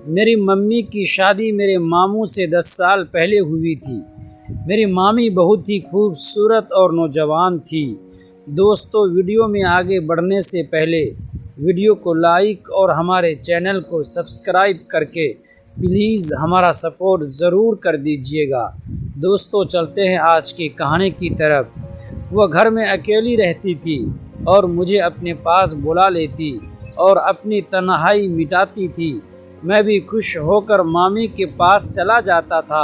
मेरी मम्मी की शादी मेरे मामू से 10 साल पहले हुई थी। मेरी मामी बहुत ही खूबसूरत और नौजवान थी। दोस्तों, वीडियो में आगे बढ़ने से पहले वीडियो को लाइक और हमारे चैनल को सब्सक्राइब करके प्लीज़ हमारा सपोर्ट ज़रूर कर दीजिएगा। दोस्तों, चलते हैं आज की कहानी की तरफ। वह घर में अकेली रहती थी और मुझे अपने पास बुला लेती और अपनी तन्हाई मिटाती थी। मैं भी खुश होकर मामी के पास चला जाता था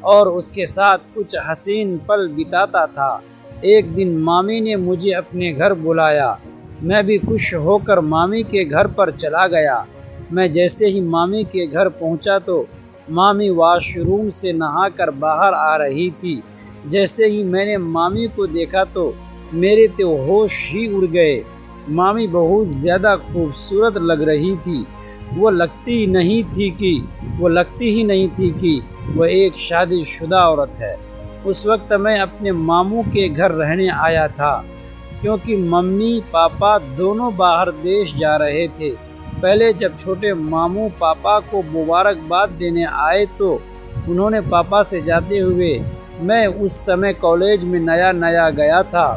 और उसके साथ कुछ हसीन पल बिताता था। एक दिन मामी ने मुझे अपने घर बुलाया। मैं भी खुश होकर मामी के घर पर चला गया। मैं जैसे ही मामी के घर पहुंचा तो मामी वॉशरूम से नहाकर बाहर आ रही थी। जैसे ही मैंने मामी को देखा तो मेरे तो होश ही उड़ गए। मामी बहुत ज़्यादा खूबसूरत लग रही थी। वो लगती ही नहीं थी कि वह एक शादीशुदा औरत है। उस वक्त मैं अपने मामू के घर रहने आया था, क्योंकि मम्मी पापा दोनों बाहर देश जा रहे थे। पहले जब छोटे मामू पापा को मुबारकबाद देने आए तो उन्होंने पापा से जाते हुए, मैं उस समय कॉलेज में नया गया था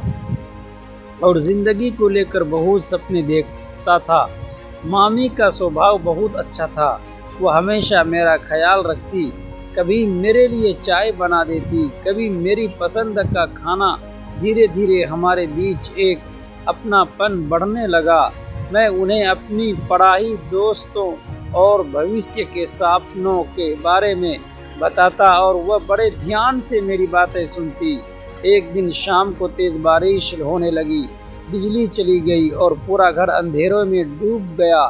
और ज़िंदगी को लेकर बहुत सपने देखता था। मामी का स्वभाव बहुत अच्छा था। वो हमेशा मेरा ख्याल रखती, कभी मेरे लिए चाय बना देती, कभी मेरी पसंद का खाना। धीरे धीरे हमारे बीच एक अपनापन बढ़ने लगा। मैं उन्हें अपनी पढ़ाई, दोस्तों और भविष्य के सपनों के बारे में बताता और वह बड़े ध्यान से मेरी बातें सुनती। एक दिन शाम को तेज़ बारिश होने लगी। बिजली चली गई और पूरा घर अंधेरों में डूब गया।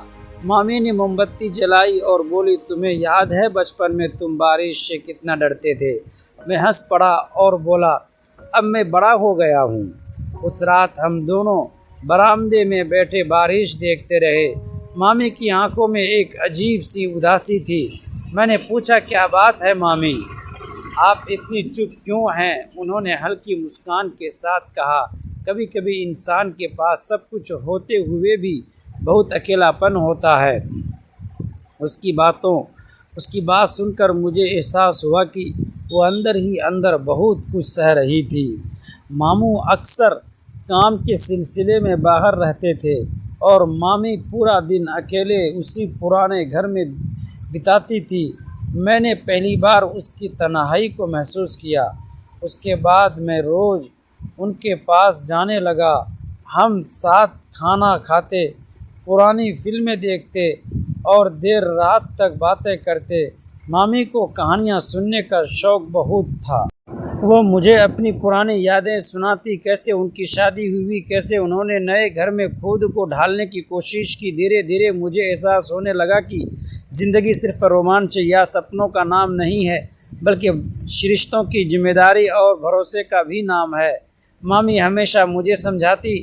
मामी ने मोमबत्ती जलाई और बोली, तुम्हें याद है बचपन में तुम बारिश से कितना डरते थे? मैं हंस पड़ा और बोला, अब मैं बड़ा हो गया हूँ। उस रात हम दोनों बरामदे में बैठे बारिश देखते रहे। मामी की आंखों में एक अजीब सी उदासी थी। मैंने पूछा, क्या बात है मामी, आप इतनी चुप क्यों हैं? उन्होंने हल्की मुस्कान के साथ कहा, कभी कभी इंसान के पास सब कुछ होते हुए भी बहुत अकेलापन होता है। उसकी बात सुनकर मुझे एहसास हुआ कि वो अंदर ही अंदर बहुत कुछ सह रही थी। मामू अक्सर काम के सिलसिले में बाहर रहते थे और मामी पूरा दिन अकेले उसी पुराने घर में बिताती थी। मैंने पहली बार उसकी तन्हाई को महसूस किया। उसके बाद मैं रोज़ उनके पास जाने लगा। हम साथ खाना खाते, पुरानी फिल्में देखते और देर रात तक बातें करते। मामी को कहानियाँ सुनने का शौक़ बहुत था। वो मुझे अपनी पुरानी यादें सुनाती, कैसे उनकी शादी हुई, कैसे उन्होंने नए घर में खुद को ढालने की कोशिश की। धीरे धीरे मुझे एहसास होने लगा कि ज़िंदगी सिर्फ रोमांच या सपनों का नाम नहीं है, बल्कि रिश्तों की जिम्मेदारी और भरोसे का भी नाम है। मामी हमेशा मुझे समझाती,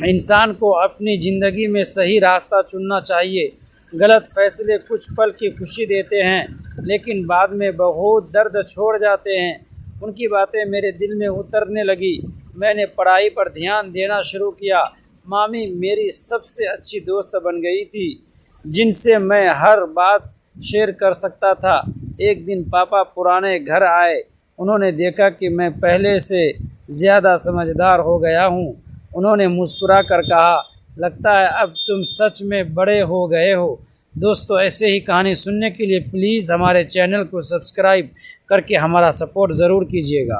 इंसान को अपनी ज़िंदगी में सही रास्ता चुनना चाहिए। गलत फैसले कुछ पल की खुशी देते हैं, लेकिन बाद में बहुत दर्द छोड़ जाते हैं। उनकी बातें मेरे दिल में उतरने लगी। मैंने पढ़ाई पर ध्यान देना शुरू किया। मामी मेरी सबसे अच्छी दोस्त बन गई थी, जिनसे मैं हर बात शेयर कर सकता था। एक दिन पापा पुराने घर आए। उन्होंने देखा कि मैं पहले से ज़्यादा समझदार हो गया हूँ। उन्होंने मुस्कुरा कर कहा, लगता है अब तुम सच में बड़े हो गए हो। दोस्तों, ऐसे ही कहानी सुनने के लिए प्लीज़ हमारे चैनल को सब्सक्राइब करके हमारा सपोर्ट ज़रूर कीजिएगा।